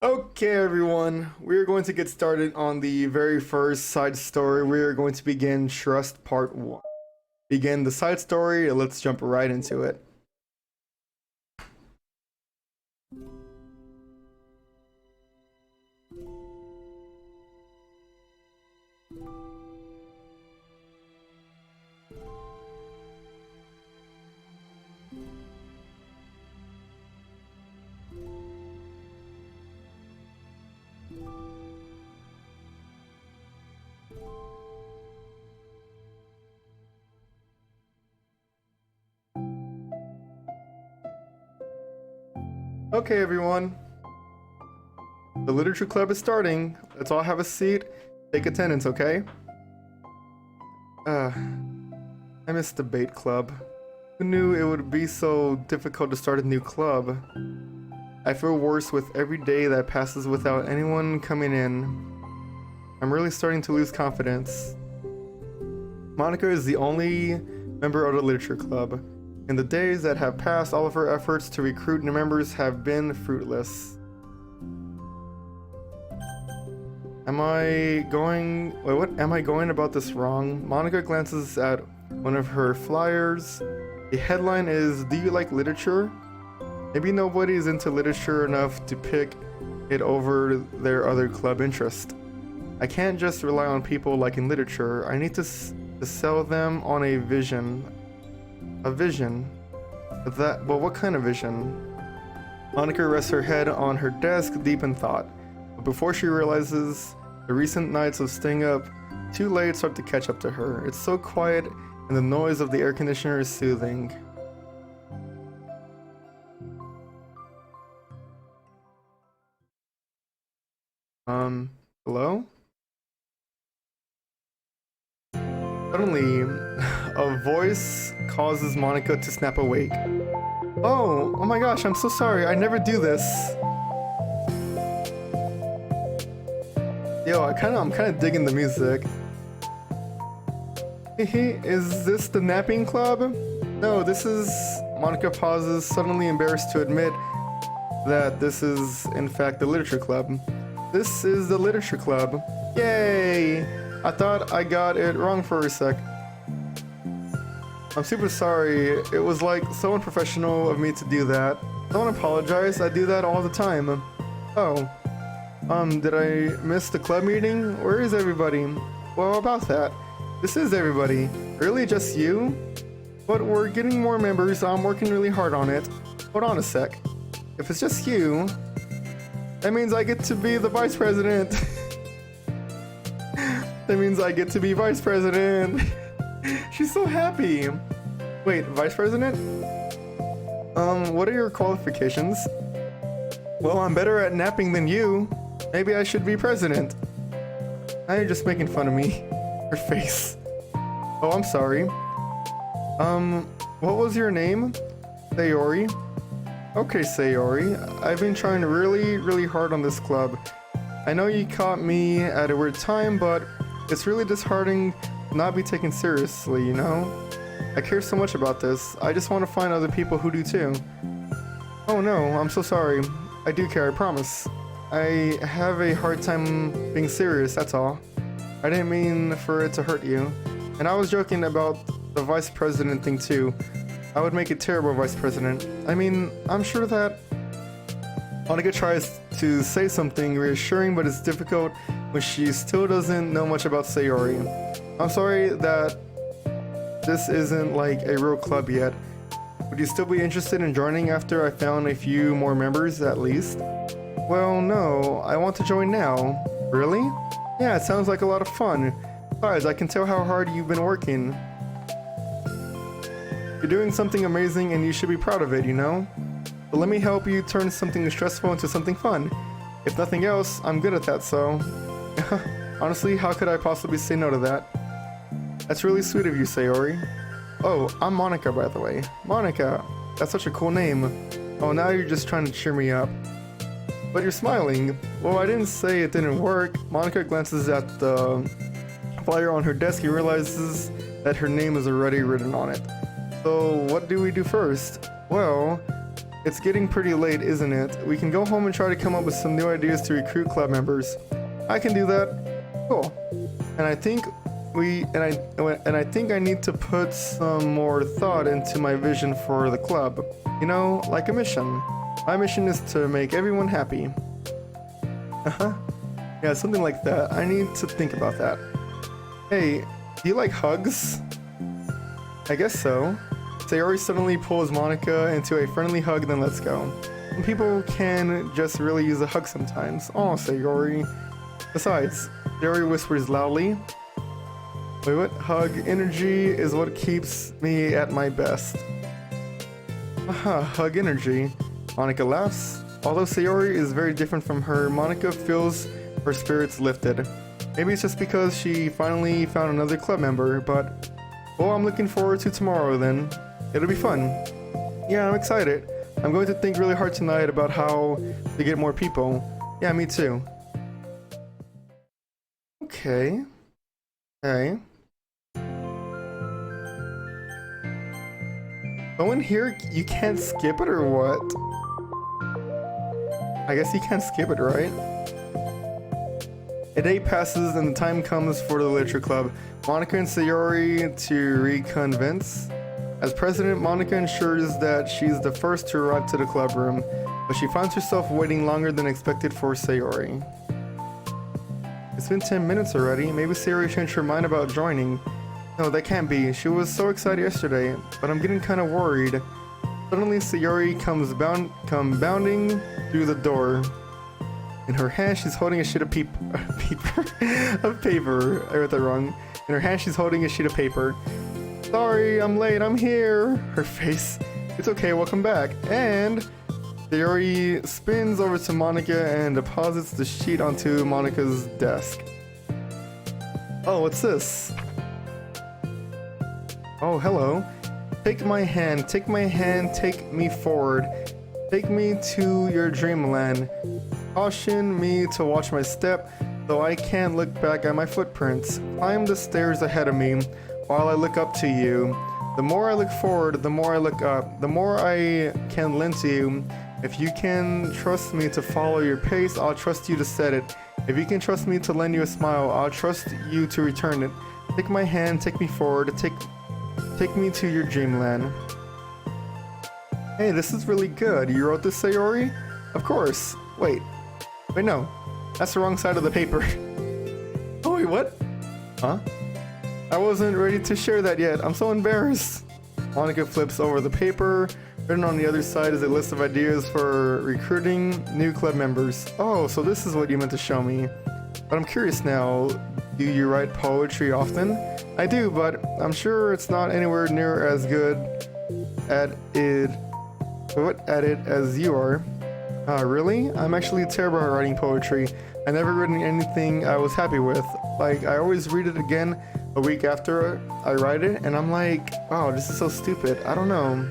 Okay, everyone, we're going to get started on the very first side story. We are going to begin Trust Part 1. Begin the side story, and let's jump right into it. Okay, everyone. The literature club is starting. Let's all have a seat. Take attendance, okay? I missed debate club. Who knew it would be so difficult to start a new club? I feel worse with every day that passes without anyone coming in. I'm really starting to lose confidence. Monica is the only member of the literature club. In the days that have passed, all of her efforts to recruit new members have been fruitless. Am I going about this wrong? Monica glances at one of her flyers. The headline is, "Do you like literature?" Maybe nobody is into literature enough to pick it over their other club interest. I can't just rely on people liking literature. I need to sell them on a vision. A vision? Well, what kind of vision? Monica rests her head on her desk, deep in thought. But before she realizes, the recent nights of staying up too late start to catch up to her. It's so quiet, and the noise of the air conditioner is soothing. Hello? Suddenly, a voice causes Monica to snap awake. Oh my gosh, I'm so sorry, I never do this. Yo, I'm kinda digging the music. Is this the napping club? No, this is... Monica pauses, suddenly embarrassed to admit that this is, in fact, the literature club. This is the literature club. Yay! I thought I got it wrong for a sec. I'm super sorry. It was like so unprofessional of me to do that. Don't apologize. I do that all the time. Oh. Did I miss the club meeting? Where is everybody? Well, about that. This is everybody. Really, just you? But we're getting more members. I'm working really hard on it. Hold on a sec. If it's just you, that means I get to be the vice president. That means I get to be vice president. She's so happy. Wait, vice president? What are your qualifications? Well, I'm better at napping than you. Maybe I should be president. Now you're just making fun of me. Your face. Oh, I'm sorry. What was your name? Sayori? Okay, Sayori. I've been trying really hard on this club. I know you caught me at a weird time, but it's really disheartening to not be taken seriously, you know? I care so much about this. I just want to find other people who do too. Oh no, I'm so sorry. I do care, I promise. I have a hard time being serious, that's all. I didn't mean for it to hurt you. And I was joking about the vice president thing too. I would make a terrible vice president. I mean, I'm sure that... Monica tries to say something reassuring, but it's difficult when she still doesn't know much about Sayori. I'm sorry that this isn't like a real club yet. Would you still be interested in joining after I found a few more members at least? Well, no, I want to join now. Really? Yeah, it sounds like a lot of fun. Besides, I can tell how hard you've been working. You're doing something amazing and you should be proud of it, you know? But let me help you turn something stressful into something fun. If nothing else, I'm good at that, so... Honestly, how could I possibly say no to that? That's really sweet of you, Sayori. Oh, I'm Monica, by the way. Monica! That's such a cool name. Oh, now you're just trying to cheer me up. But you're smiling. Well, I didn't say it didn't work. Monica glances at the flyer on her desk and realizes that her name is already written on it. So, what do we do first? Well... It's getting pretty late, isn't it? We can go home and try to come up with some new ideas to recruit club members. I can do that. Cool. And I think I think I need to put some more thought into my vision for the club. You know, like a mission. My mission is to make everyone happy. Uh-huh. Yeah, something like that. I need to think about that. Hey, do you like hugs? I guess so. Sayori suddenly pulls Monica into a friendly hug, then let's go. And people can just really use a hug sometimes. Oh, Sayori. Besides, Sayori whispers loudly. Wait, what? Hug energy is what keeps me at my best. Haha, hug energy. Monica laughs. Although Sayori is very different from her, Monica feels her spirits lifted. Maybe it's just because she finally found another club member, but... well, I'm looking forward to tomorrow then. It'll be fun. Yeah, I'm excited. I'm going to think really hard tonight about how to get more people. Yeah, me too. Okay. Okay. Oh, in here, you can't skip it or what? I guess you can't skip it, right? A day passes and the time comes for the literature club. Monica and Sayori to reconvince. As president, Monica ensures that she's the first to arrive to the club room, but she finds herself waiting longer than expected for Sayori. It's been 10 minutes already. Maybe Sayori changed her mind about joining. No, that can't be. She was so excited yesterday, but I'm getting kind of worried. Suddenly, Sayori comes bounding through the door. In her hand, she's holding a sheet of paper. I read that wrong. In her hand, she's holding a sheet of paper. Sorry, I'm late. I'm here. Her face. It's okay. Welcome back. And Sayori spins over to Monica and deposits the sheet onto Monica's desk. Oh, what's this? Oh, hello. Take my hand, take me forward. Take me to your dreamland. Caution me to watch my step, though I can't look back at my footprints. Climb the stairs ahead of me while I look up to you. The more I look forward, the more I look up. The more I can lend to you. If you can trust me to follow your pace, I'll trust you to set it. If you can trust me to lend you a smile, I'll trust you to return it. Take my hand, take me forward, take me to your dreamland. Hey, this is really good. You wrote this, Sayori? Of course. Wait, no. That's the wrong side of the paper. Oh, wait, what? Huh? I wasn't ready to share that yet. I'm so embarrassed. Monica flips over the paper. Written on the other side is a list of ideas for recruiting new club members. Oh, so this is what you meant to show me. But I'm curious now. Do you write poetry often? I do, but I'm sure it's not anywhere near as good at it as you are. Really? I'm actually terrible at writing poetry. I never written anything I was happy with. Like, I always read it again a week after I write it, and I'm like, wow, this is so stupid. I don't know.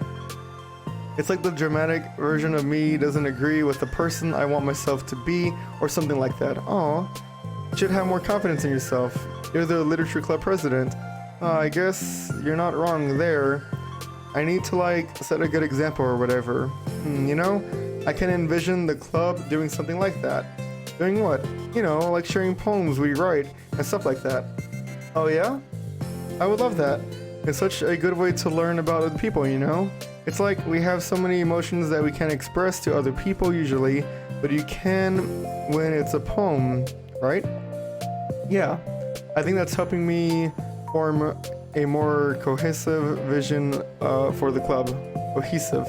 It's like the dramatic version of me doesn't agree with the person I want myself to be, or something like that. Aw. You should have more confidence in yourself. You're the literature club president. I guess you're not wrong there. I need to, like, set a good example or whatever. You know? I can envision the club doing something like that. Doing what? You know, like sharing poems we write and stuff like that. Oh yeah? I would love that. It's such a good way to learn about other people, you know? It's like we have so many emotions that we can't express to other people usually, but you can when it's a poem, right? Yeah, I think that's helping me form a more cohesive vision for the club. Cohesive.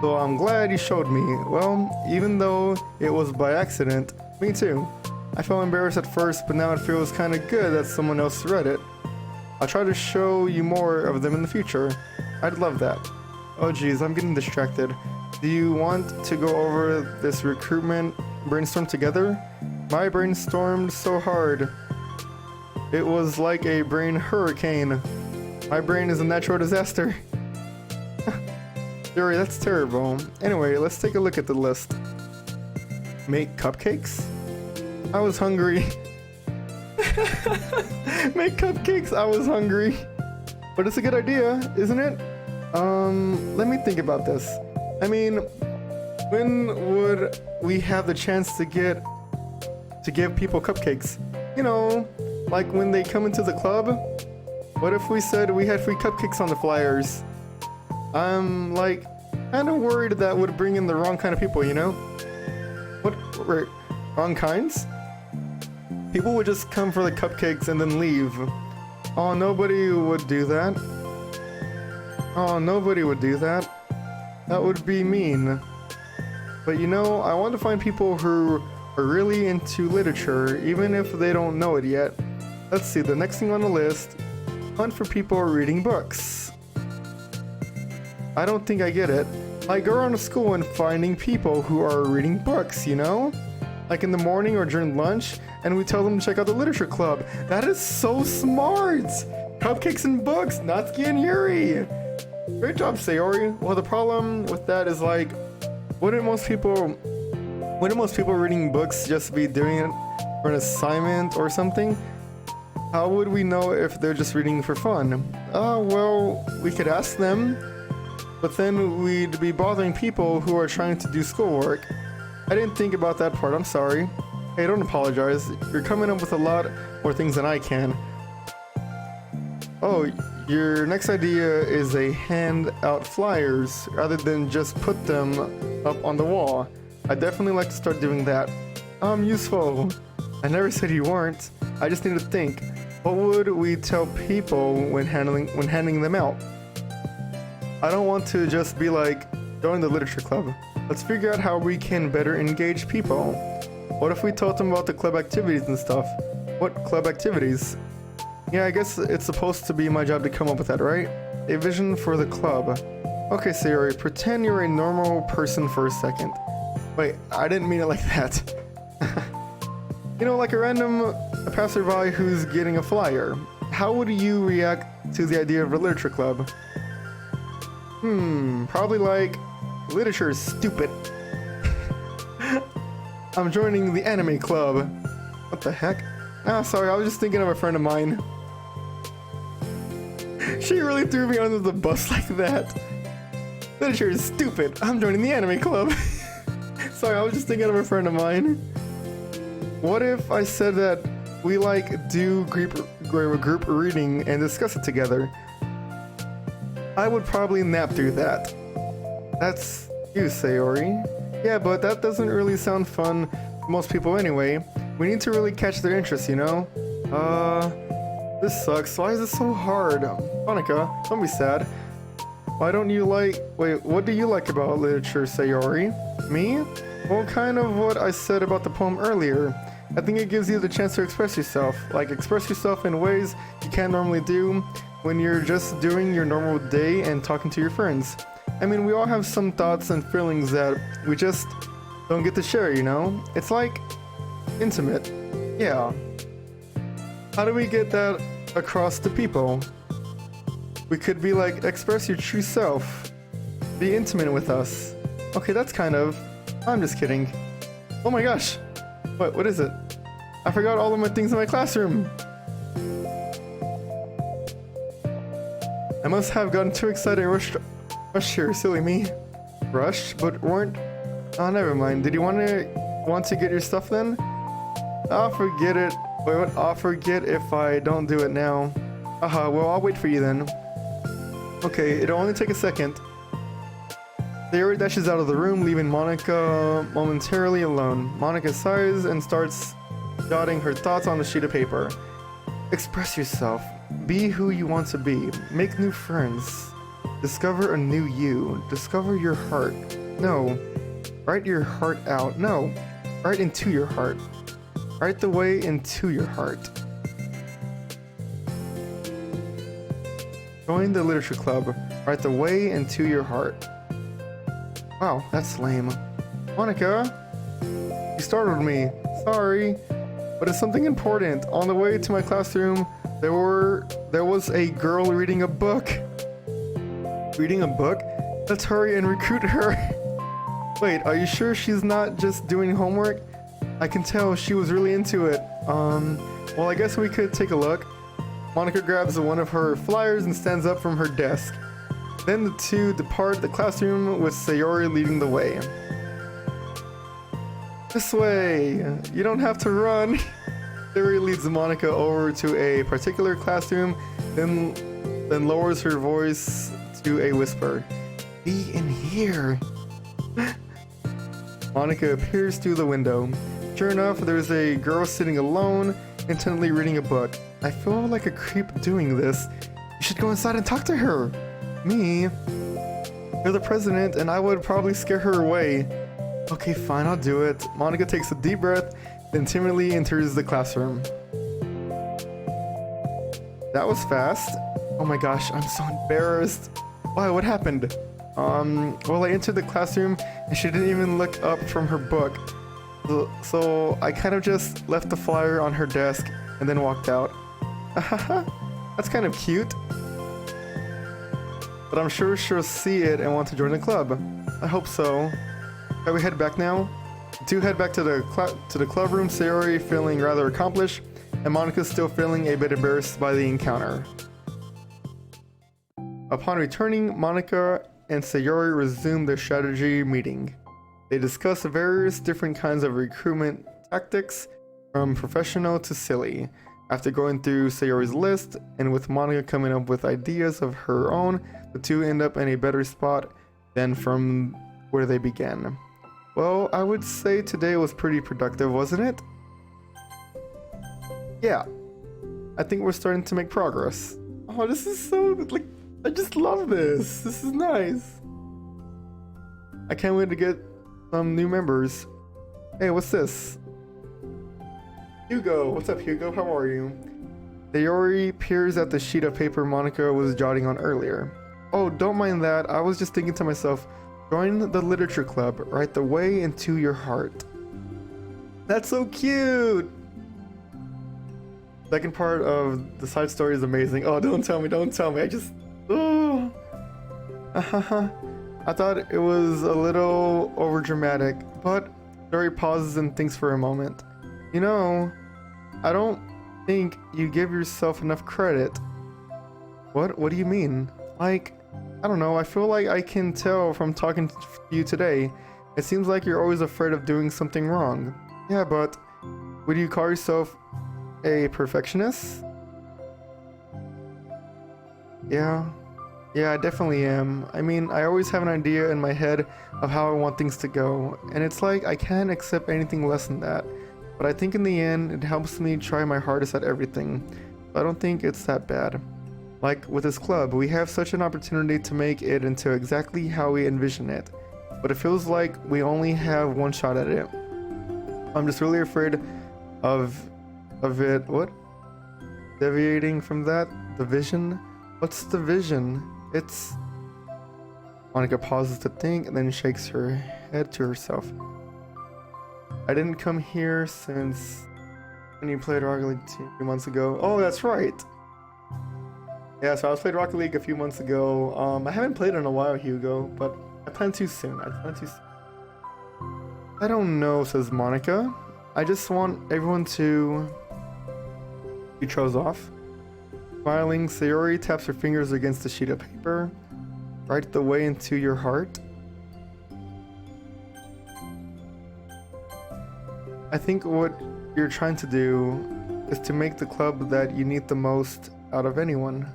So I'm glad you showed me. Well, even though it was by accident, me too. I felt embarrassed at first, but now it feels kind of good that someone else read it. I'll try to show you more of them in the future. I'd love that. Oh geez, I'm getting distracted. Do you want to go over this recruitment brainstorm together? My brainstormed so hard. It was like a brain hurricane. My brain is a natural disaster. Yuri, that's terrible. Anyway, let's take a look at the list. Make cupcakes? I was hungry. Make cupcakes, I was hungry. But it's a good idea, isn't it? Let me think about this. I mean, When would we have the chance to give people cupcakes? You know, like when they come into the club? What if we said we had free cupcakes on the flyers? I'm like kind of worried that would bring in the wrong kind of people, you know? What? Wait, wrong kinds? People would just come for the cupcakes and then leave. Oh, nobody would do that. Oh, nobody would do that. That would be mean. But you know, I want to find people who are really into literature, even if they don't know it yet. Let's see, the next thing on the list, hunt for people reading books. I don't think I get it. I go around to school and finding people who are reading books, you know? Like in the morning or during lunch, and we tell them to check out the literature club. That is so smart! Cupcakes and books, Natsuki and Yuri! Great job, Sayori. Well, the problem with that is like, wouldn't most people reading books just be doing it for an assignment or something? How would we know if they're just reading for fun? Well, we could ask them, but then we'd be bothering people who are trying to do schoolwork. I didn't think about that part, I'm sorry. Hey, don't apologize. You're coming up with a lot more things than I can. Oh, your next idea is a hand out flyers rather than just put them up on the wall. I definitely like to start doing that. Useful. I never said you weren't. I just need to think. What would we tell people when handing them out? I don't want to just be like, join the literature club. Let's figure out how we can better engage people. What if we told them about the club activities and stuff? What club activities? Yeah, I guess it's supposed to be my job to come up with that, right? A vision for the club. Okay, Sayori, pretend you're a normal person for a second. Wait, I didn't mean it like that. You know, like a passerby who's getting a flyer. How would you react to the idea of a literature club? Probably like, literature is stupid. I'm joining the anime club. What the heck? Sorry, I was just thinking of a friend of mine. She really threw me under the bus like that. Literature is stupid. I'm joining the anime club. Sorry, I was just thinking of a friend of mine. What if I said that we like do group reading and discuss it together? I would probably nap through that. That's you, Sayori. Yeah, but that doesn't really sound fun to most people anyway. We need to really catch their interest, you know? This sucks. Why is it so hard? Monica, don't be sad. Why don't you like... Wait, what do you like about literature, Sayori? Me? Well, kind of what I said about the poem earlier. I think it gives you the chance to express yourself. Like, express yourself in ways you can't normally do when you're just doing your normal day and talking to your friends. I mean, we all have some thoughts and feelings that we just don't get to share, you know? It's like intimate. Yeah. How do we get that across to people? We could be like, express your true self. Be intimate with us. Okay, that's kind of... I'm just kidding. Oh my gosh. What is it? I forgot all of my things in my classroom. I must have gotten too excited and rushed here, silly me. Rushed? But weren't... Oh, never mind. Did you want to get your stuff then? I'll forget it. Wait, what? I'll forget if I don't do it now. Well, I'll wait for you then. Okay, it'll only take a second. Sayori dashes out of the room, leaving Monica momentarily alone. Monica sighs and starts jotting her thoughts on a sheet of paper. Express yourself. Be who you want to be. Make new friends. Discover a new you. Discover your heart. No. Write your heart out. No. Write into your heart. Write the way into your heart. Join the literature club. Write the way into your heart. Wow, that's lame. Monica, you startled me. Sorry, but it's something important. On the way to my classroom, there was a girl reading a book. Reading a book? Let's hurry and recruit her. Wait, are you sure she's not just doing homework? I can tell she was really into it. Well, I guess we could take a look. Monica grabs one of her flyers and stands up from her desk. Then the two depart the classroom with Sayori leading the way. This way! You don't have to run! Sayori leads Monica over to a particular classroom, then lowers her voice to a whisper. Be in here! Monica appears through the window. Sure enough, there's a girl sitting alone, intently reading a book. I feel like a creep doing this. You should go inside and talk to her! Me? You're the president, and I would probably scare her away. Okay, fine, I'll do it. Monica takes a deep breath, then timidly enters the classroom. That was fast. Oh my gosh, I'm so embarrassed. Why, what happened? Well, I entered the classroom, and she didn't even look up from her book. So I kind of just left the flyer on her desk, and then walked out. That's kind of cute. But I'm sure she'll see it and want to join the club. I hope so. Shall we head back now? The two head back to the club room, Sayori feeling rather accomplished, and Monica still feeling a bit embarrassed by the encounter. Upon returning, Monica and Sayori resume their strategy meeting. They discuss various different kinds of recruitment tactics, from professional to silly. After going through Sayori's list, and with Monica coming up with ideas of her own, the two end up in a better spot than from where they began. Well, I would say today was pretty productive, wasn't it? Yeah. I think we're starting to make progress. Oh, this is so, like, I just love this. This is nice. I can't wait to get some new members. Hey, what's this? Hugo. What's up, Hugo? How are you? Sayori peers at the sheet of paper Monica was jotting on earlier. Oh, don't mind that. I was just thinking to myself, join the literature club right the way into your heart. That's so cute! Second part of the side story is amazing. Oh, don't tell me, don't tell me. I just... Oh. I thought it was a little overdramatic, but Sayori pauses and thinks for a moment. You know, I don't think you give yourself enough credit. What? What do you mean? Like, I don't know, I feel like I can tell from talking to you today. It seems like you're always afraid of doing something wrong. Yeah, but would you call yourself a perfectionist? Yeah, I definitely am. I mean, I always have an idea in my head of how I want things to go, and it's like I can't accept anything less than that. But I think in the end, it helps me try my hardest at everything. So I don't think it's that bad. Like with this club, we have such an opportunity to make it into exactly how we envision it, but it feels like we only have one shot at it. I'm just really afraid of it, what? Deviating from that? The vision? What's the vision? It's... Monica pauses to think and then shakes her head to herself. I didn't come here since when you played Rocket League 2 months ago. Oh, that's right! Yeah, so I was playing Rocket League a few months ago. I haven't played in a while, Hugo, but I plan to soon. I don't know, says Monica. I just want everyone to... He throws off. Smiling, Sayori taps her fingers against the sheet of paper. Right the way into your heart. I think what you're trying to do is to make the club that you need the most out of anyone.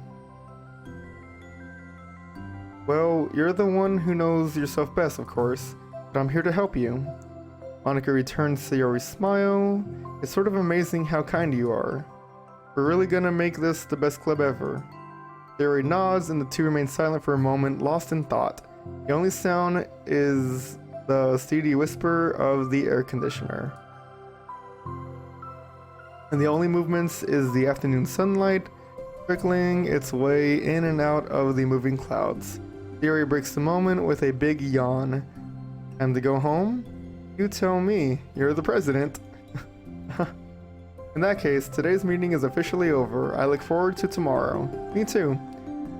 Well, you're the one who knows yourself best, of course, but I'm here to help you. Monica returns Sayori's smile. It's sort of amazing how kind you are. We're really gonna make this the best club ever. Sayori nods and the two remain silent for a moment, lost in thought. The only sound is the steady whisper of the air conditioner. And the only movements is the afternoon sunlight, trickling its way in and out of the moving clouds. Sayori breaks the moment with a big yawn. Time to go home? You tell me, you're the president. In that case, today's meeting is officially over. I look forward to tomorrow. Me too.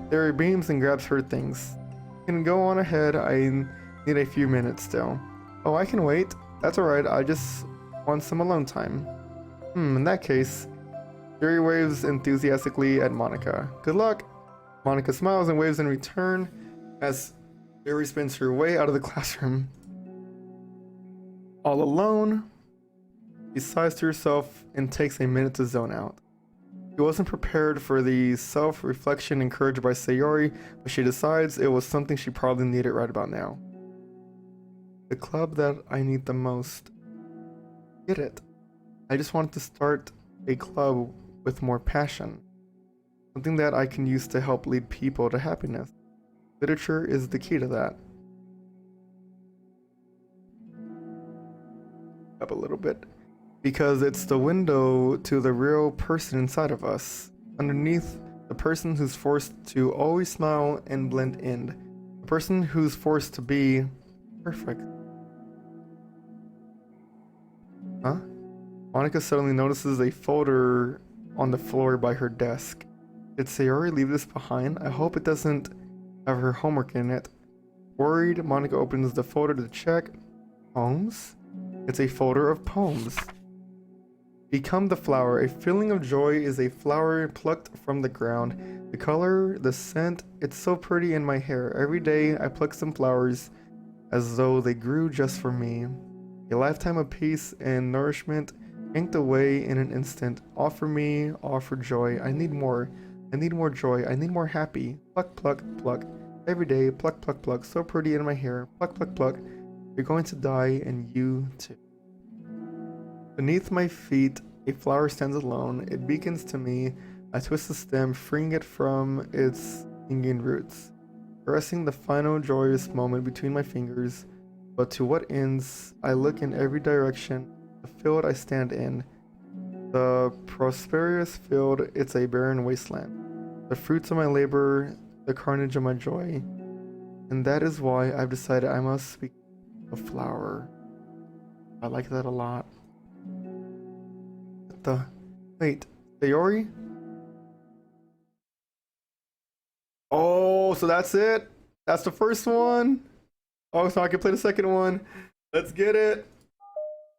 Sayori beams and grabs her things. You can go on ahead, I need a few minutes still. Oh, I can wait. That's alright, I just want some alone time. In that case, Sayori waves enthusiastically at Monica. Good luck! Monica smiles and waves in return as Sayori spins her way out of the classroom. All alone, She sighs to herself and takes a minute to zone out. She wasn't prepared for the self-reflection encouraged by Sayori, but she decides it was something she probably needed right about now. The club that I need the most. Get it. I just wanted to start a club with more passion. Something that I can use to help lead people to happiness. Literature is the key to that. Up a little bit. Because it's the window to the real person inside of us. Underneath, the person who's forced to always smile and blend in. The person who's forced to be perfect. Huh? Monica suddenly notices a folder on the floor by her desk. Did Sayori leave this behind? I hope it doesn't have her homework in it. Worried, Monica opens the folder to check. Poems? It's a folder of poems. Become the flower. A feeling of joy is a flower plucked from the ground. The color, the scent, it's so pretty in my hair. Every day I pluck some flowers as though they grew just for me. A lifetime of peace and nourishment yanked away in an instant. Offer me, offer joy. I need more. I need more joy. I need more happy. Pluck, pluck, pluck. Every day, pluck, pluck, pluck. So pretty in my hair. Pluck, pluck, pluck. You're going to die, and you too. Beneath my feet, a flower stands alone. It beacons to me. I twist the stem, freeing it from its hanging roots, caressing the final joyous moment between my fingers. But to what ends? I look in every direction. The field I stand in, the prosperous field, it's a barren wasteland. The fruits of my labor, the carnage of my joy. And that is why I've decided I must speak a flower. I like that a lot. Wait, Sayori? Oh, so that's it? That's the first one? Oh, so I can play the second one. Let's get it.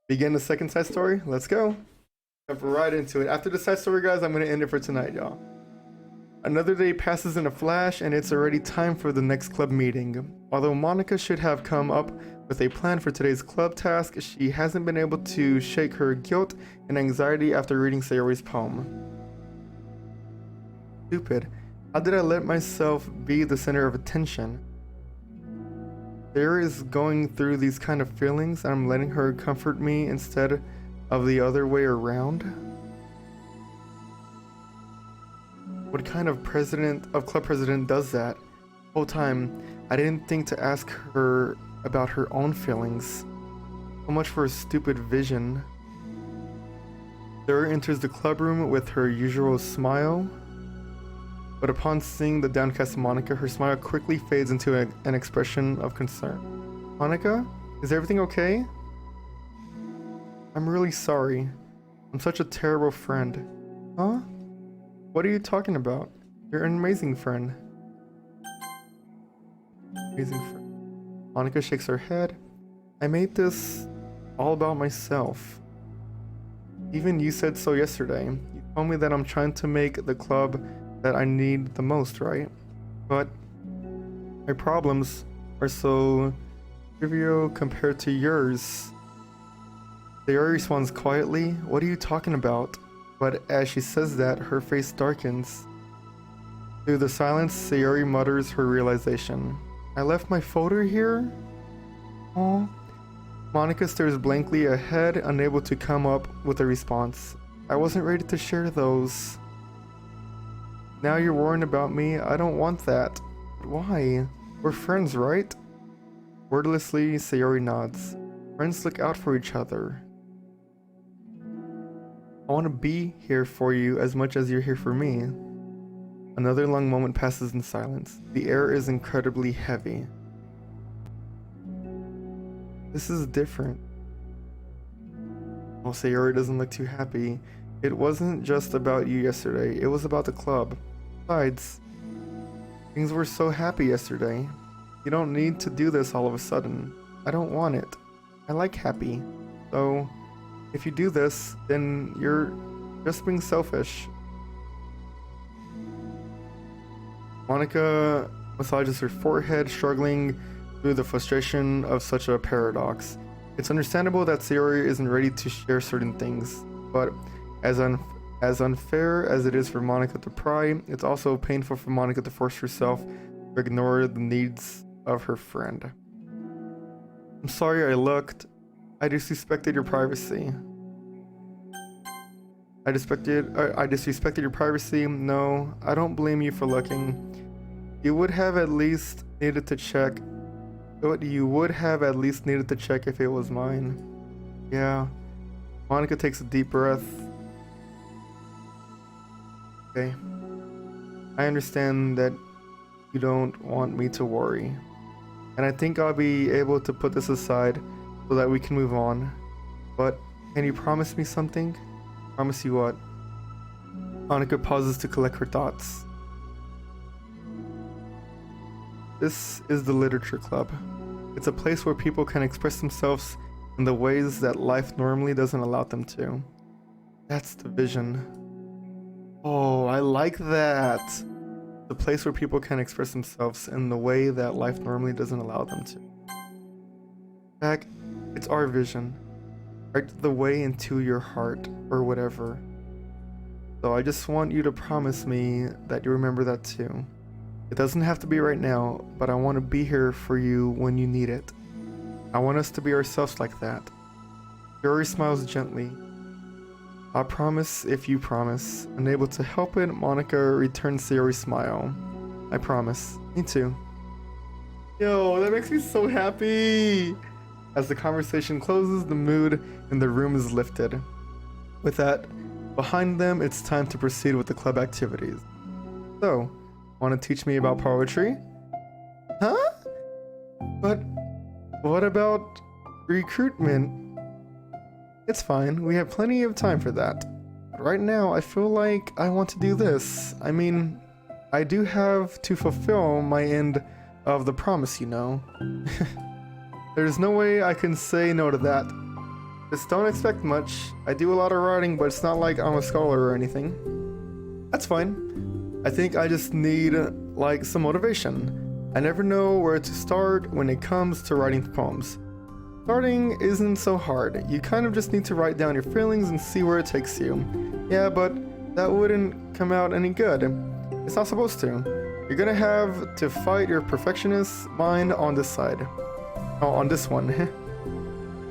Begin the second side story. Let's go. Jump right into it. After the side story, guys, I'm going to end it for tonight, y'all. Another day passes in a flash, and it's already time for the next club meeting. Although Monica should have come up with a plan for today's club task, she hasn't been able to shake her guilt and anxiety after reading Sayori's poem. Stupid. How did I let myself be the center of attention? Sayori is going through these kind of feelings, and I'm letting her comfort me instead of the other way around. What kind of club president does that? The whole time, I didn't think to ask her about her own feelings. So much for a stupid vision. Sarah enters the club room with her usual smile, but upon seeing the downcast Monica, her smile quickly fades into an expression of concern. Monica, is everything okay? I'm really sorry. I'm such a terrible friend. Huh? What are you talking about? You're an amazing friend. Amazing friend. Monica shakes her head. I made this all about myself. Even you said so yesterday. You told me that I'm trying to make the club that I need the most, right? But my problems are so trivial compared to yours. Sayori responds quietly, what are you talking about? But as she says that, her face darkens. Through the silence, Sayori mutters her realization. I left my folder here? Aw. Monica stares blankly ahead, unable to come up with a response. I wasn't ready to share those. Now you're worrying about me? I don't want that. But why? We're friends, right? Wordlessly, Sayori nods. Friends look out for each other. I want to be here for you as much as you're here for me. Another long moment passes in silence. The air is incredibly heavy. This is different. Oh, Sayori doesn't look too happy. It wasn't just about you yesterday. It was about the club. Besides, things were so happy yesterday. You don't need to do this all of a sudden. I don't want it. I like happy. So, if you do this, then you're just being selfish. Monica massages her forehead, struggling through the frustration of such a paradox. It's understandable that Sayori isn't ready to share certain things, but as unfair as it is for Monica to pry, it's also painful for Monica to force herself to ignore the needs of her friend. I'm sorry I looked. I disrespected your privacy. I disrespected your privacy. No, I don't blame you for looking. You would have at least needed to check. But you would have at least needed to check if it was mine. Yeah. Monica takes a deep breath. Okay. I understand that you don't want me to worry. And I think I'll be able to put this aside so that we can move on. But can you promise me something? Promise you what? Monica pauses to collect her thoughts. This is the literature club. It's a place where people can express themselves in the ways that life normally doesn't allow them to. That's the vision. Oh, I like that. The place where people can express themselves in the way that life normally doesn't allow them to. Jack, it's our vision. Right the way into your heart, or whatever. So I just want you to promise me that you remember that too. It doesn't have to be right now, but I want to be here for you when you need it. I want us to be ourselves like that. Yuri smiles gently. I promise if you promise. Unable to help it, Monica returns Sayori's smile. I promise. Me too. Yo, that makes me so happy! As the conversation closes, the mood in the room is lifted. With that behind them, it's time to proceed with the club activities. So, want to teach me about poetry? Huh? But what about recruitment? It's fine, we have plenty of time for that. But right now, I feel like I want to do this. I mean, I do have to fulfill my end of the promise, you know. There's no way I can say no to that. Just don't expect much. I do a lot of writing, but it's not like I'm a scholar or anything. That's fine. I think I just need, like, some motivation. I never know where to start when it comes to writing poems. Starting isn't so hard. You kind of just need to write down your feelings and see where it takes you. Yeah, but that wouldn't come out any good. It's not supposed to. You're gonna have to fight your perfectionist mind on this side. Oh, on this one.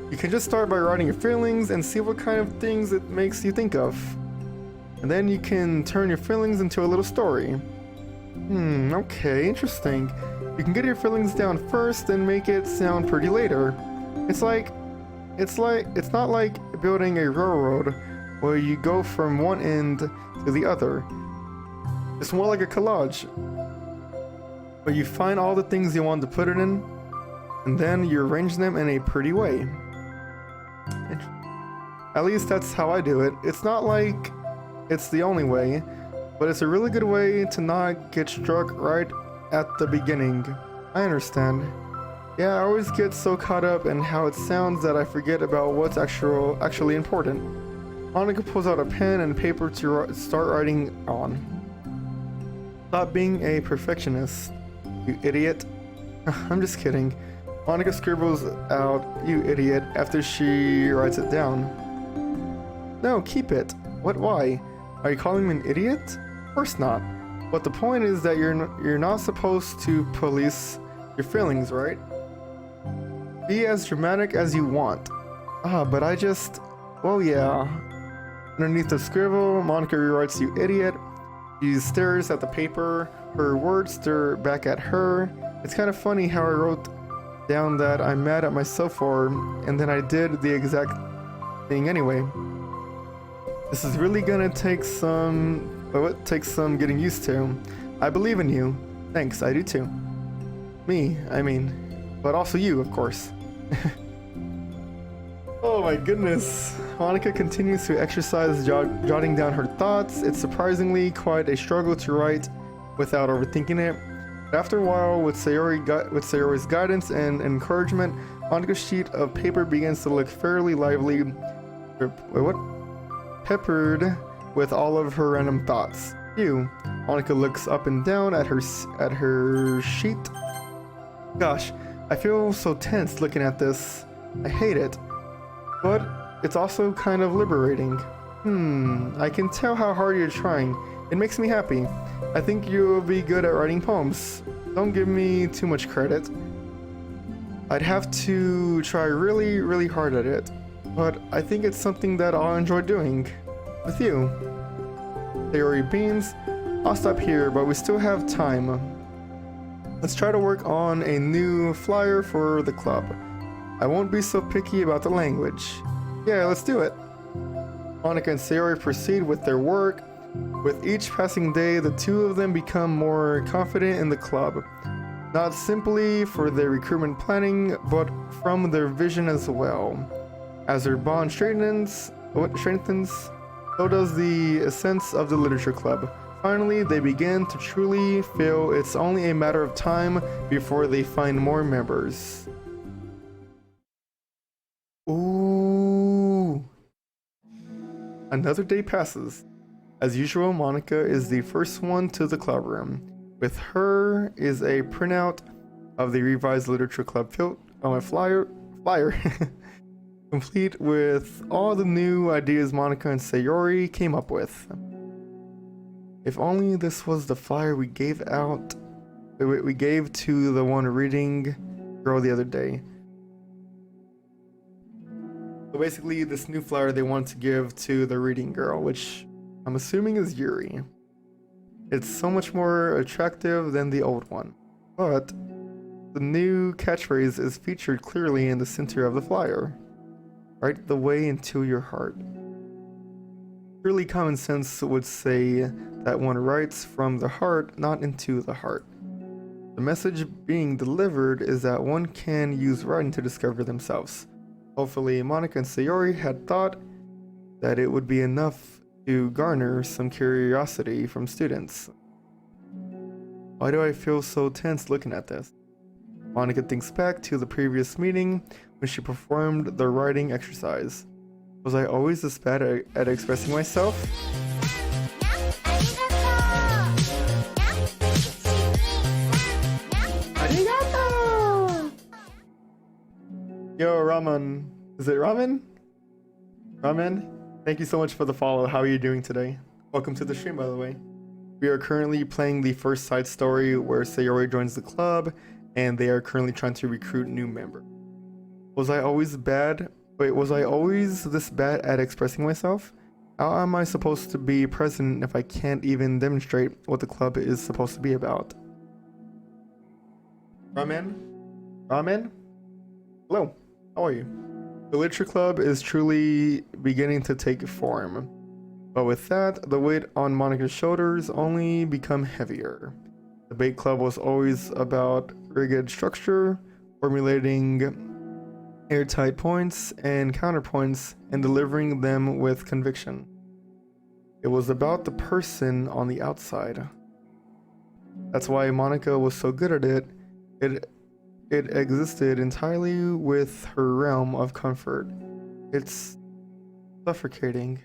You can just start by writing your feelings and see what kind of things it makes you think of. And then you can turn your feelings into a little story. Okay, interesting. You can get your feelings down first and make it sound pretty later. It's not like building a railroad where you go from one end to the other. It's more like a collage, where you find all the things you want to put it in, and then you arrange them in a pretty way. At least that's how I do it. It's not like it's the only way, but it's a really good way to not get struck right at the beginning. I understand. Yeah, I always get so caught up in how it sounds that I forget about what's actually important. Monica pulls out a pen and paper to start writing on. Stop being a perfectionist, you idiot. I'm just kidding. Monica scribbles out, you idiot, after she writes it down. No, keep it. Why? Are you calling me an idiot? Of course not. But the point is that you're not supposed to police your feelings, right? Be as dramatic as you want. But I just... Well, yeah. Underneath the scribble, Monica rewrites, you idiot. She stares at the paper. Her words stare back at her. It's kind of funny how I wrote down that I'm mad at myself for, and then I did the exact thing anyway. This is really gonna take some getting used to. I believe in you. Thanks, I do too. Me, I mean. But also you, of course. Oh my goodness. Monica continues to exercise jotting down her thoughts. It's surprisingly quite a struggle to write without overthinking it. After a while, with Sayori's guidance and encouragement, Monica's sheet of paper begins to look fairly lively. Peppered with all of her random thoughts. Monica looks up and down at her sheet. Gosh, I feel so tense looking at this. I hate it. But it's also kind of liberating. I can tell how hard you're trying. It makes me happy. I think you'll be good at writing poems. Don't give me too much credit. I'd have to try really, really hard at it. But I think it's something that I'll enjoy doing. With you. Sayori beams. I'll stop here, but we still have time. Let's try to work on a new flyer for the club. I won't be so picky about the language. Yeah, let's do it. Monika and Sayori proceed with their work. With each passing day, the two of them become more confident in the club. Not simply for their recruitment planning, but from their vision as well. As their bond strengthens, so does the essence of the literature club. Finally, they begin to truly feel it's only a matter of time before they find more members. Ooh. Another day passes. As usual, Monika is the first one to the club room. With her is a printout of the revised literature club flyer, complete with all the new ideas Monika and Sayori came up with. If only this was the flyer we gave to the one reading girl the other day. So basically, this new flyer they want to give to the reading girl, which I'm assuming is Yuri. It's so much more attractive than the old one, but the new catchphrase is featured clearly in the center of the flyer. Write the way into your heart. Surely common sense would say that one writes from the heart, not into the heart. The message being delivered is that one can use writing to discover themselves. Hopefully, Monika and Sayori had thought that it would be enough to garner some curiosity from students. Why do I feel so tense looking at this? Monika thinks back to the previous meeting when she performed the writing exercise. Was I always this bad at expressing myself? Arigato! Yo, Ramen. Is it Ramen? Ramen? Thank you so much for the follow. How are you doing today? Welcome to the stream, by the way. We are currently playing the first side story where Sayori joins the club and they are currently trying to recruit new members. Was I always this bad at expressing myself? How am I supposed to be present if I can't even demonstrate what the club is supposed to be about? Ramen? Ramen? Hello, how are you? The literature club is truly beginning to take form. But with that, the weight on Monika's shoulders only become heavier. The bait club was always about rigid structure, formulating airtight points and counterpoints and delivering them with conviction. It was about the person on the outside. That's why Monika was so good at it. It existed entirely with her realm of comfort. It's suffocating.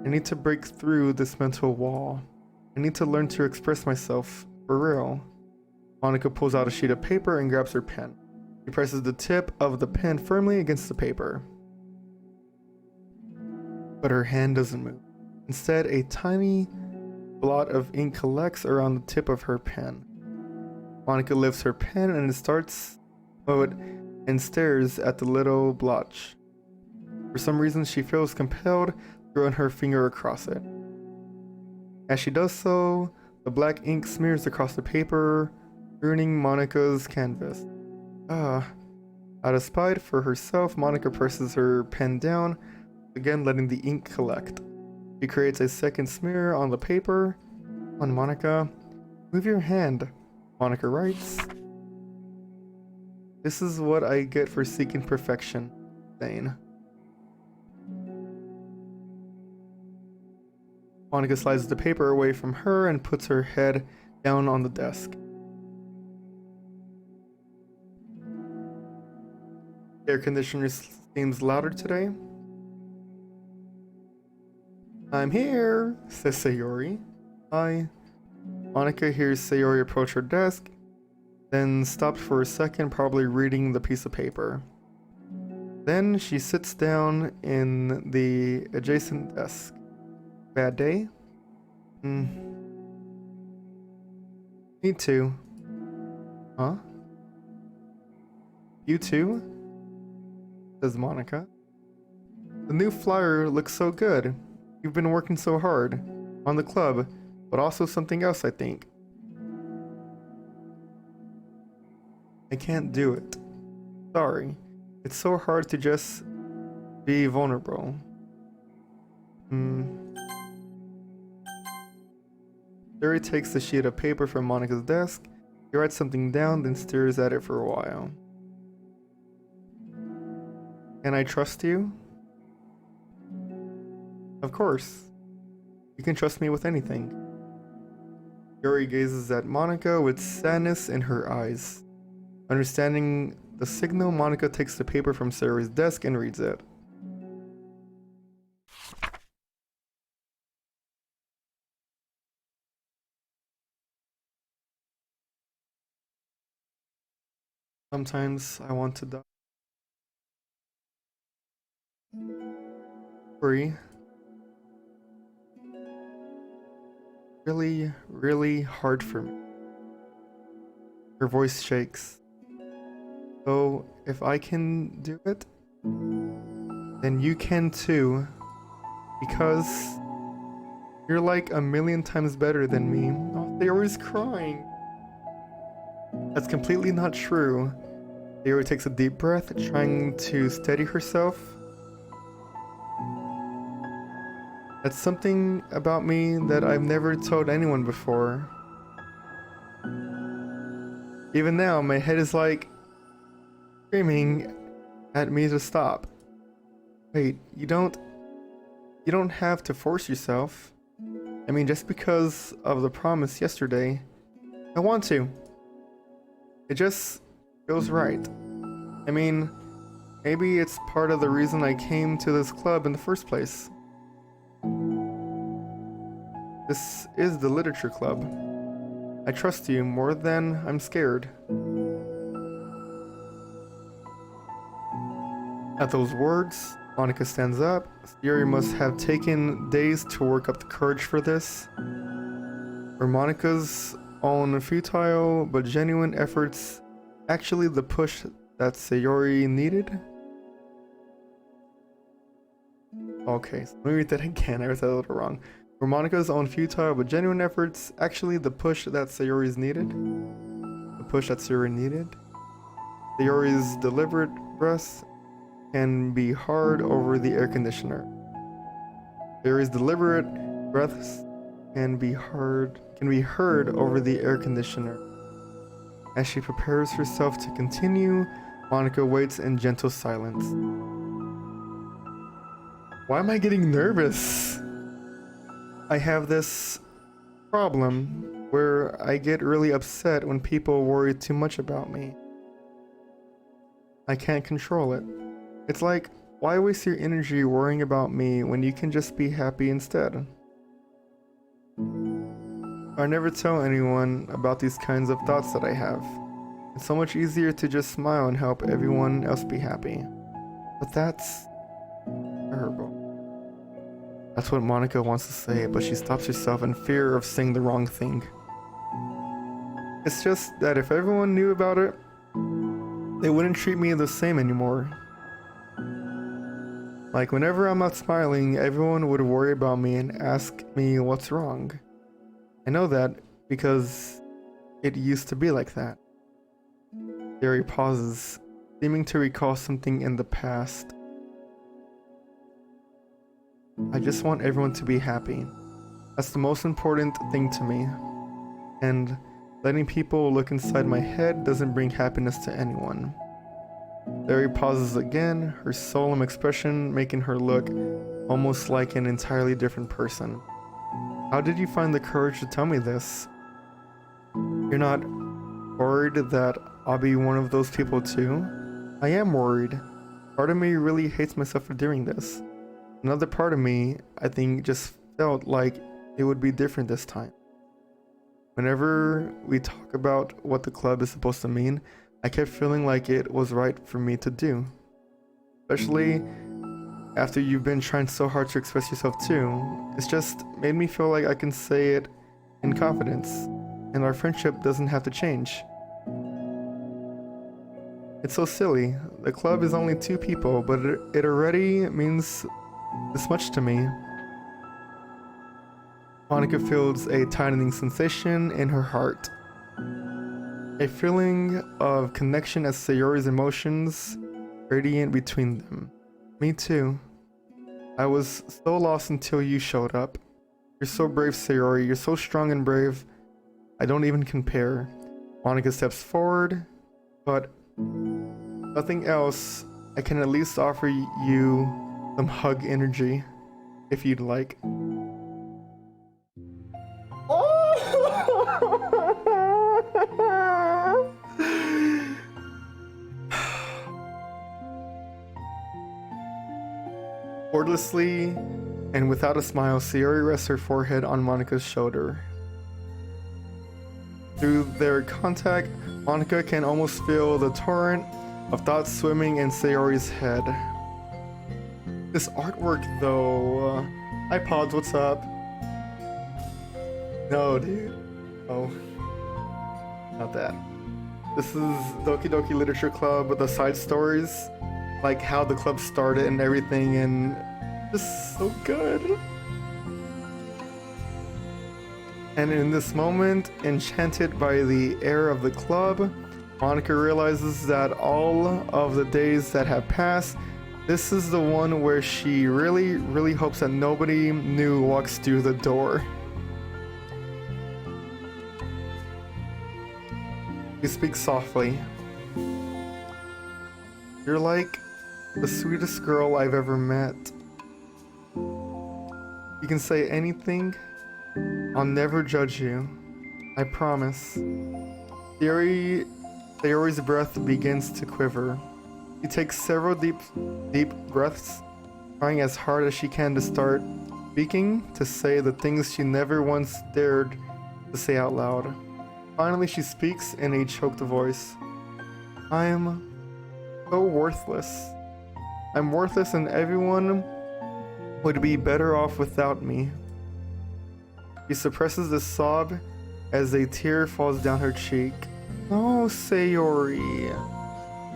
I need to break through this mental wall. I need to learn to express myself for real. Monika pulls out a sheet of paper and grabs her pen. She presses the tip of the pen firmly against the paper. But her hand doesn't move. Instead, a tiny blot of ink collects around the tip of her pen. Monika lifts her pen and stares at the little blotch. For some reason, she feels compelled to run her finger across it. As she does so, the black ink smears across the paper, ruining Monika's canvas. Out of spite for herself, Monika presses her pen down, again letting the ink collect. She creates a second smear on the paper. On Monika, move your hand, Monika writes. This is what I get for seeking perfection, Thane. Monika slides the paper away from her and puts her head down on the desk. The air conditioner seems louder today. I'm here, says Sayori. Hi. Monika hears Sayori approach her desk, then stops for a second, probably reading the piece of paper. Then she sits down in the adjacent desk. Bad day? Me too. Huh? You too? Says Monica. The new flyer looks so good. You've been working so hard. On the club, but also something else, I think. I can't do it. Sorry. It's so hard to just be vulnerable. Jerry takes the sheet of paper from Monica's desk. He writes something down, then stares at it for a while. Can I trust you? Of course. You can trust me with anything. Yuri gazes at Monica with sadness in her eyes. Understanding the signal, Monica takes the paper from Sarah's desk and reads it. Sometimes I want to die. Free. Really, really hard for me. Her voice shakes. So, if I can do it, then you can too. Because you're like a million times better than me. Oh, they're always crying. That's completely not true. Sayori takes a deep breath, trying to steady herself. That's something about me that I've never told anyone before. Even now, my head is like screaming at me to stop. Wait, you don't have to force yourself. I mean, just because of the promise yesterday, I want to. It just feels right. I mean, maybe it's part of the reason I came to this club in the first place. This is the literature club. I trust you more than I'm scared. At those words, Monica stands up. Sayori must have taken days to work up the courage for this. Were Monica's own futile but genuine efforts actually the push that Sayori needed? Okay, so let me read that again. I read that a little wrong. Were Monica's own futile but genuine efforts actually the push that Sayori's needed? The push that Sayori needed? Sayori's deliberate breaths can be heard over the air conditioner. Sayori's deliberate breaths can be heard over the air conditioner. As she prepares herself to continue, Monica waits in gentle silence. Why am I getting nervous? I have this problem where I get really upset when people worry too much about me. I can't control it. It's like, why waste your energy worrying about me when you can just be happy instead? I never tell anyone about these kinds of thoughts that I have. It's so much easier to just smile and help everyone else be happy. But that's terrible. That's what Monica wants to say, but she stops herself in fear of saying the wrong thing. It's just that if everyone knew about it, they wouldn't treat me the same anymore. Like, whenever I'm not smiling, everyone would worry about me and ask me what's wrong. I know that because it used to be like that. Gary pauses, seeming to recall something in the past. I just want everyone to be happy. That's the most important thing to me. And letting people look inside my head doesn't bring happiness to anyone. Larry pauses again, her solemn expression making her look almost like an entirely different person. How did you find the courage to tell me this? You're not worried that I'll be one of those people too? I am worried. Part of me really hates myself for doing this. Another part of me, I think, just felt like it would be different this time. Whenever we talk about what the club is supposed to mean, I kept feeling like it was right for me to do. especially after you've been trying so hard to express yourself too. It's just made me feel like I can say it in confidence, and our friendship doesn't have to change. It's so silly. The club is only 2 people, but it already means this much to me. Monica feels a tightening sensation in her heart. A feeling of connection as Sayori's emotions radiate between them. Me too. I was so lost until you showed up. You're so brave, Sayori. You're so strong and brave. I don't even compare. Monica steps forward, but nothing else. I can at least offer you some hug energy, if you'd like. Wordlessly and without a smile, Sayori rests her forehead on Monica's shoulder. Through their contact, Monica can almost feel the torrent of thoughts swimming in Sayori's head. This artwork though, hi Pods, what's up? No dude, oh, not that. This is Doki Doki Literature Club with the side stories, like how the club started and everything, and just so good. And in this moment, enchanted by the air of the club, Monica realizes that all of the days that have passed, this is the one where she really hopes that nobody new walks through the door. You speak softly. You're like the sweetest girl I've ever met. You can say anything. I'll never judge you. I promise. Sayori's breath begins to quiver. She takes several deep breaths, trying as hard as she can to start speaking, to say the things she never once dared to say out loud. Finally, she speaks in a choked voice. I'm so worthless. I'm worthless and everyone would be better off without me. She suppresses the sob as a tear falls down her cheek. Oh, Sayori.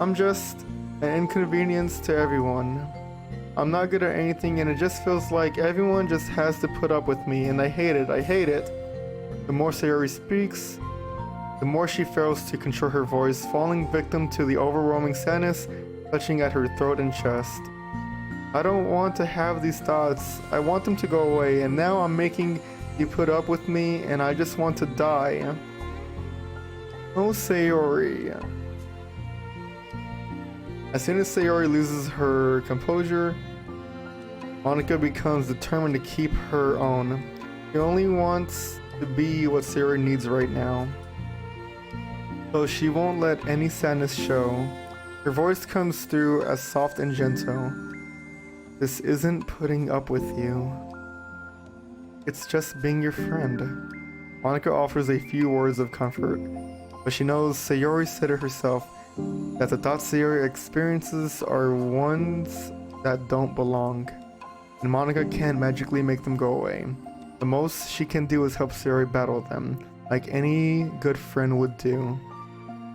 I'm just an inconvenience to everyone. I'm not good at anything and it just feels like everyone just has to put up with me and I hate it. The more Sayori speaks, the more she fails to control her voice, falling victim to the overwhelming sadness clutching at her throat and chest. I don't want to have these thoughts. I want them to go away, and now I'm making you put up with me, and I just want to die. Oh, Sayori. As soon as Sayori loses her composure, Monica becomes determined to keep her own. She only wants to be what Sayori needs right now. So she won't let any sadness show. Her voice comes through as soft and gentle. This isn't putting up with you. It's just being your friend. Monica offers a few words of comfort, but she knows Sayori said it herself, that the thoughts Sayori experiences are ones that don't belong, and Monica can't magically make them go away. The most she can do is help Sayori battle them, like any good friend would do.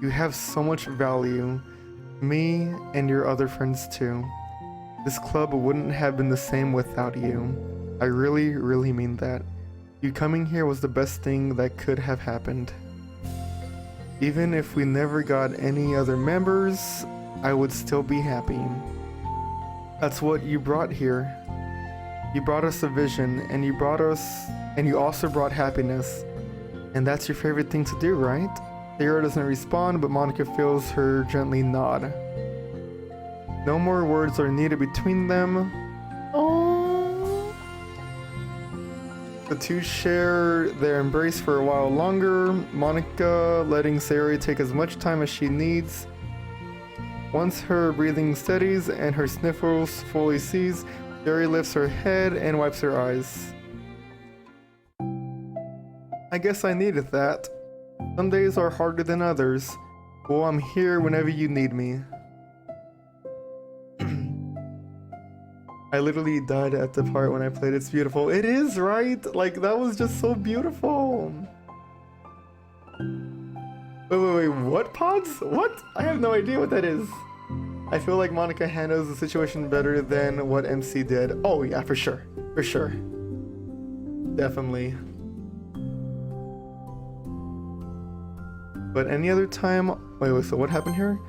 You have so much value, me and your other friends too. This club wouldn't have been the same without you. I really mean that. You coming here was the best thing that could have happened. Even if we never got any other members, I would still be happy. That's what you brought here. You brought us a vision, and you also brought happiness. And that's your favorite thing to do, right? Sayori doesn't respond, but Monica feels her gently nod. No more words are needed between them. Oh. The two share their embrace for a while longer, Monica letting Sayori take as much time as she needs. Once her breathing steadies and her sniffles fully cease, Sayori lifts her head and wipes her eyes. I guess I needed that. Some days are harder than others. Well, I'm here whenever you need me. I literally died at the part when I played It's Beautiful. It is, right? Like, that was just so beautiful. Wait, what pods? What? I have no idea what that is. I feel like Monica handles the situation better than what MC did. Oh yeah, for sure. For sure. Definitely. But any other time... Wait, so what happened here?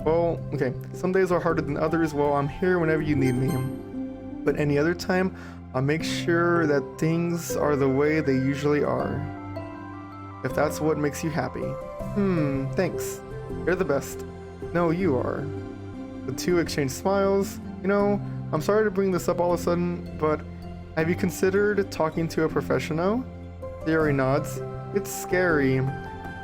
Well, okay. Some days are harder than others. Well, I'm here whenever you need me. But any other time, I'll make sure that things are the way they usually are. If that's what makes you happy. Thanks. You're the best. No, you are. The two exchange smiles. You know, I'm sorry to bring this up all of a sudden, but have you considered talking to a professional? Sayori nods. It's scary.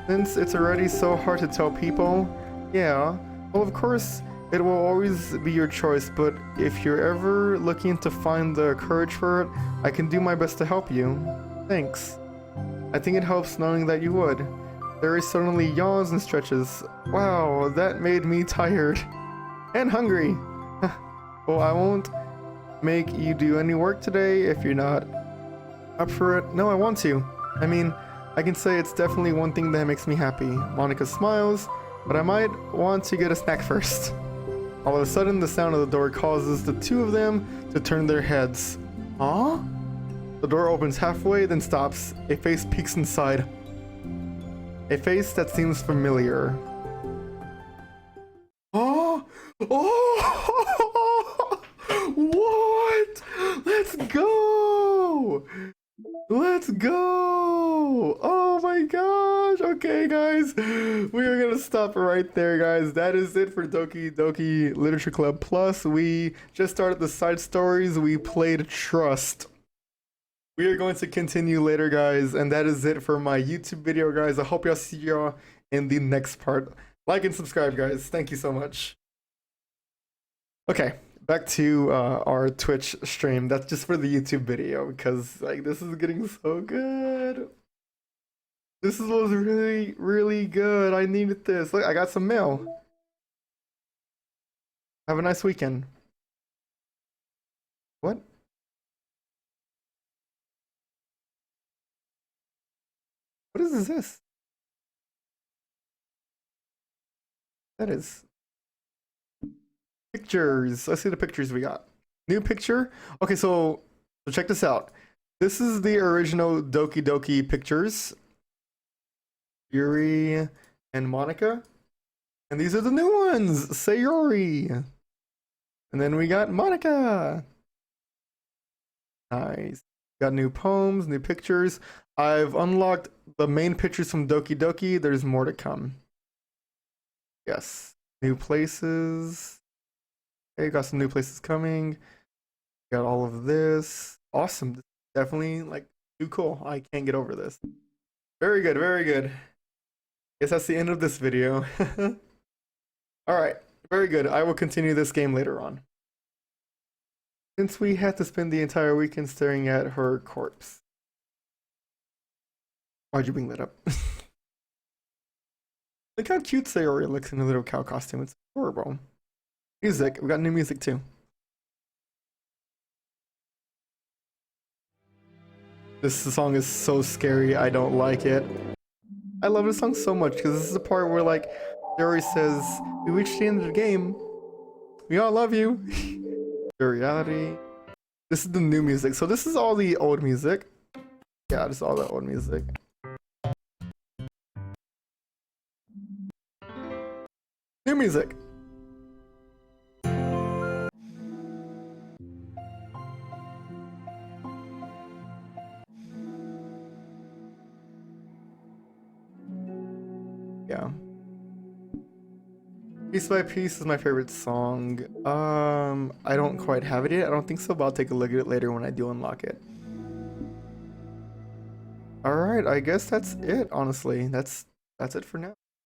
Since it's already so hard to tell people. Yeah, well of course, it will always be your choice, but if you're ever looking to find the courage for it, I can do my best to help you. Thanks. I think it helps knowing that you would. Sayori suddenly yawns and stretches. Wow, that made me tired. And hungry. Well, I won't make you do any work today if you're not up for it. No, I want to. I mean, I can say it's definitely one thing that makes me happy. Monica smiles, but I might want to get a snack first. All of a sudden, the sound of the door causes the two of them to turn their heads. Huh? The door opens halfway, then stops. A face peeks inside. A face that seems familiar. Oh! Oh! What? Let's go! Let's go! Oh my gosh! Okay, guys, we are gonna stop right there, guys. That is it for Doki Doki Literature Club Plus. We just started the side stories. We played Trust. We are going to continue later, guys, and that is it for my YouTube video, guys. I hope y'all see y'all in the next part. Like and subscribe, guys. Thank you so much. Okay, back to our Twitch stream. That's just for the YouTube video because like this is getting so good. This was really, really good. I needed this. Look, I got some mail. Have a nice weekend. What? What is this? That is pictures. Let's see the pictures we got. New picture. Okay, so check this out. This is the original Doki Doki pictures. Yuri and Monica. And these are the new ones. Sayori. And then we got Monica. Nice. Got new poems, new pictures. I've unlocked the main pictures from Doki Doki. There's more to come. Yes. New places. Okay, got some new places coming. Got all of this. Awesome. Definitely like too cool. I can't get over this. Very good, very good. Guess that's the end of this video. Alright, very good. I will continue this game later on. Since we had to spend the entire weekend staring at her corpse. Why'd you bring that up? Look how cute Sayori looks in a little cow costume. It's adorable. Music. We got new music too. This song is so scary. I don't like it. I love this song so much because this is the part where like Sayori says, "We reached the end of the game. We all love you." The reality. This is the new music. So this is all the old music. Yeah, this is all the old music. New music. Yeah. Piece by Piece is my favorite song. I don't quite have it yet. I don't think so, but I'll take a look at it later when I do unlock it. Alright, I guess that's it, honestly. That's it for now.